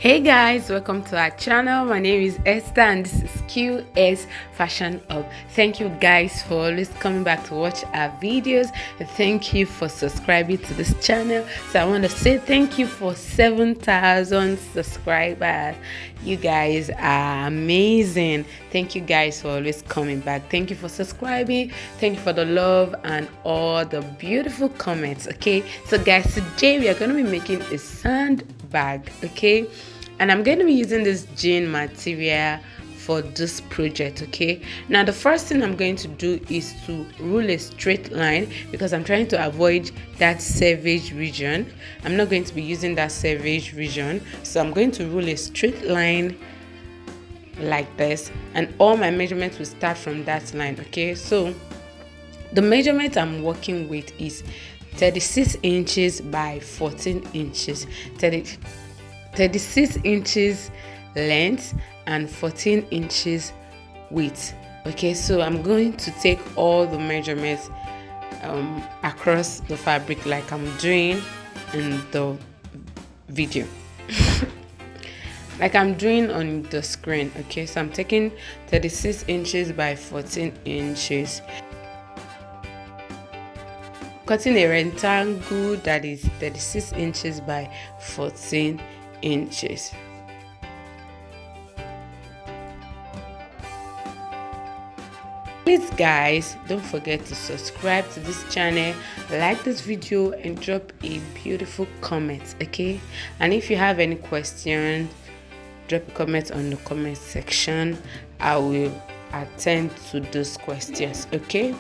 Hey guys, welcome to our channel. My name is Esther and this is Q-Est Fashion Hub. Thank you guys for always coming back to watch our videos, and thank you for subscribing to this channel. So I want to say thank you for 7,000 subscribers. You guys are amazing. Thank you guys for always coming back. Thank you for subscribing. Thank you for the love and all the beautiful comments. Okay, so guys, today we are going to be making a SandBag. Okay, and I'm going to be using this jean material for this project. Okay, now the first thing I'm going to do is to rule a straight line because I'm trying to avoid that selvage region. I'm not going to be using that selvage region, so I'm going to rule a straight line like this, and all my measurements will start from that line. Okay, so the measurement I'm working with is 36 inches by 14 inches, 36 inches length and 14 inches width. Okay, so I'm going to take all the measurements across the fabric like I'm doing in the video like I'm doing on the screen. Okay, so I'm taking 36 inches by 14 inches, cutting a rectangle that is 36 inches by 14 inches. Please guys, don't forget to subscribe to this channel, like this video and drop a beautiful comment. Okay, and if you have any questions, drop a comment on the comment section. I will attend to those questions. Okay,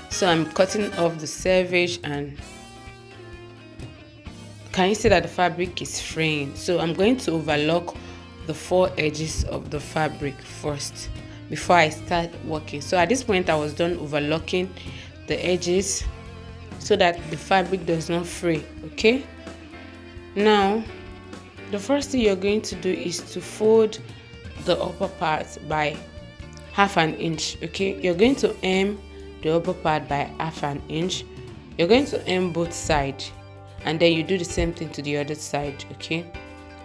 so I'm cutting off the selvage, and can you see that the fabric is fraying? So I'm going to overlock the 4 edges of the fabric first before I start working. So at this point I was done overlocking the edges so that the fabric does not fray. Okay, now the first thing you're going to do is to fold the upper part by ½ an inch. Okay, you're going to hem the upper part by ½ an inch. You're going to hem both sides, and then you do the same thing to the other side. Okay,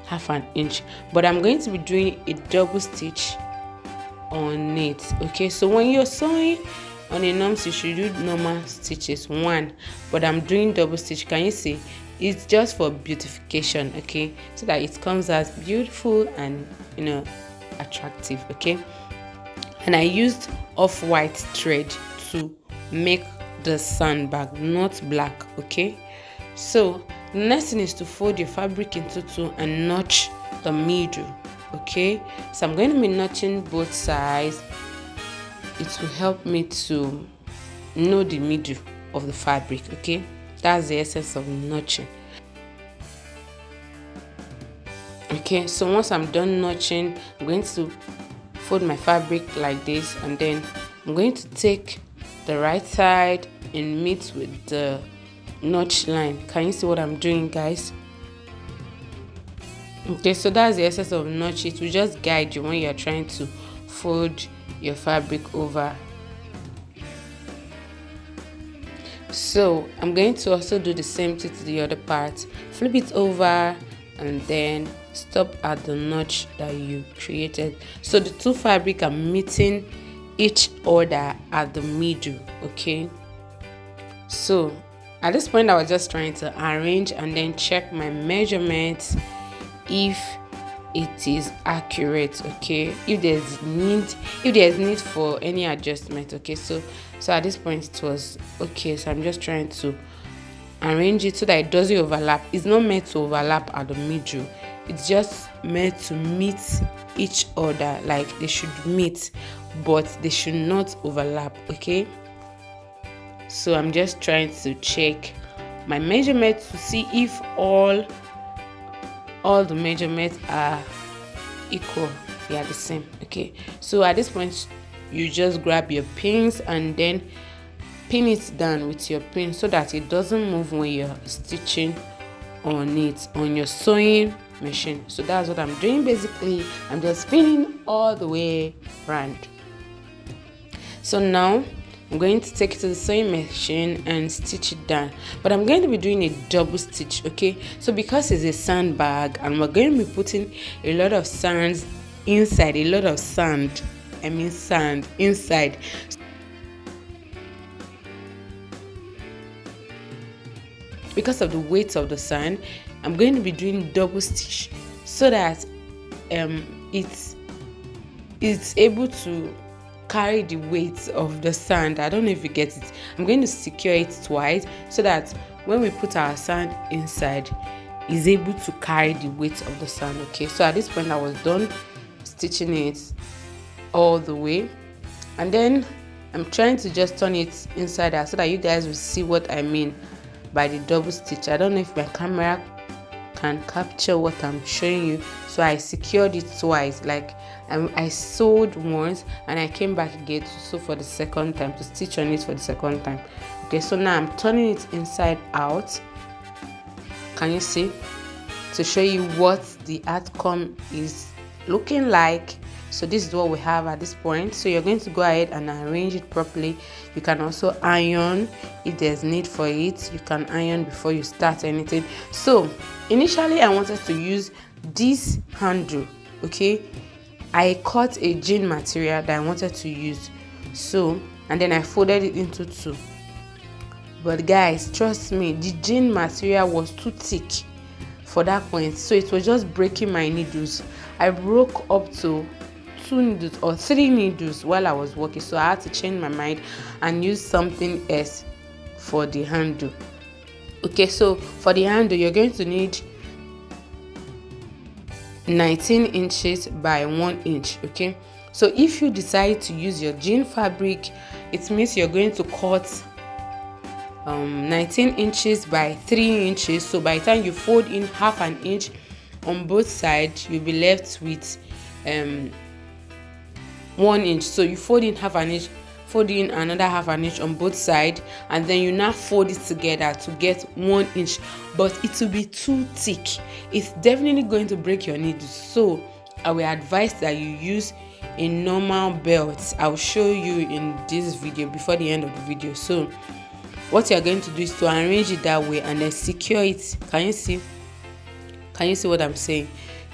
½ an inch, but I'm going to be doing a double stitch on it. Okay, so when you're sewing on a norm, you should do normal stitches 1, but I'm doing double stitch. Can you see? It's just for beautification. Okay, so that it comes as beautiful and attractive. Okay, and I used off-white thread to make the SandBag, not black. Okay, so the next thing is to fold your fabric into 2 and notch the middle. Okay, so I'm going to be notching both sides. It will help me to know the middle of the fabric. Okay, that's the essence of notching. Okay, so once I'm done notching, I'm going to fold my fabric like this, and then I'm going to take the right side and meet with the notch line. Can you see what I'm doing, guys? Okay, so that's the essence of notch. It will just guide you when you're trying to fold your fabric over. So I'm going to also do the same thing to the other part. Flip it over and then stop at the notch that you created. So the 2 fabric are meeting each other at the middle. Okay, so at this point I was just trying to arrange and then check my measurements if it is accurate. Okay, if there's need for any adjustment. Okay, so at this point it was okay. So I'm just trying to arrange it so that it doesn't overlap. It's not meant to overlap at the middle, it's just meant to meet each other. Like they should meet, but they should not overlap. Okay, so I'm just trying to check my measurements to see if all the measurements are equal, they are the same. Okay, so at this point you just grab your pins and then pin it down with your pin so that it doesn't move when you're stitching on it on your sewing machine. So that's what I'm doing. Basically I'm just pinning all the way around. So now I'm going to take it to the sewing machine and stitch it down, but I'm going to be doing a double stitch. Okay, so because it's a sandbag and we're going to be putting a lot of sand inside, sand inside. Because of the weight of the sand, I'm going to be doing double stitch so that it's able to carry the weight of the sand. I don't know if you get it. I'm going to secure it twice so that when we put our sand inside, it's able to carry the weight of the sand. Okay, so at this point I was done stitching it all the way, and then I'm trying to just turn it inside out so that you guys will see what I mean by the double stitch. I don't know if my camera can capture what I'm showing you, so I secured it twice. Like I sewed once and I came back again to sew for the second time, to stitch on it for the second time. Okay, so now I'm turning it inside out. Can you see? To show you what the outcome is looking like. So this is what we have at this point. So you're going to go ahead and arrange it properly. You can also iron if there's need for it. You can iron before you start anything. So initially I wanted to use this handle. Okay, I cut a jean material that I wanted to use, so and then I folded it into two. But guys, trust me, the jean material was too thick for that point, so it was just breaking my needles. I broke up to 2 needles or 3 needles while I was working, so I had to change my mind and use something else for the handle. Okay, so for the handle you're going to need 19 inches by 1 inch. Okay, so if you decide to use your jean fabric, it means you're going to cut 19 inches by 3 inches. So by the time you fold in half an inch on both sides, you'll be left with 1 inch. So you fold in half an inch, fold in another half an inch on both sides, and then you now fold it together to get 1 inch. But it will be too thick. It's definitely going to break your needles, so I will advise that you use a normal belt. I'll show you in this video before the end of the video. So what you're going to do is to arrange it that way and then secure it. Can you see what I'm saying?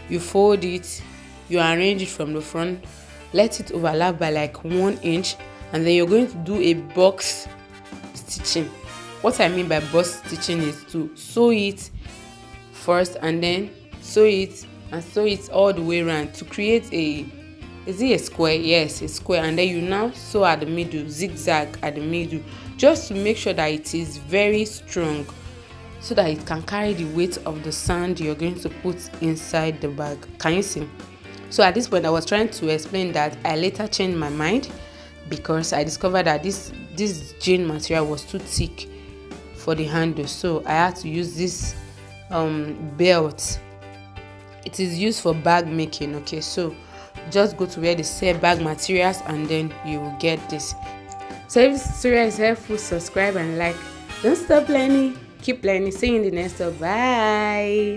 You fold it, you arrange it from the front, let it overlap by like 1 inch, and then you're going to do a box stitching. What I mean by box stitching is to sew it first and then sew it and sew it all the way around to create is it a square? Yes, a square. And then you now sew at the middle, zigzag at the middle, just to make sure that it is very strong so that it can carry the weight of the sand you're going to put inside the bag. Can you see? So at this point I was trying to explain that I later changed my mind because I discovered that this jean material was too thick for the handle, so I had to use this belt. It is used for bag making. Okay, so just go to where they sell bag materials and then you will get this. So if this tutorial is helpful, subscribe and like. Don't stop learning, keep learning. See you in the next one. Bye.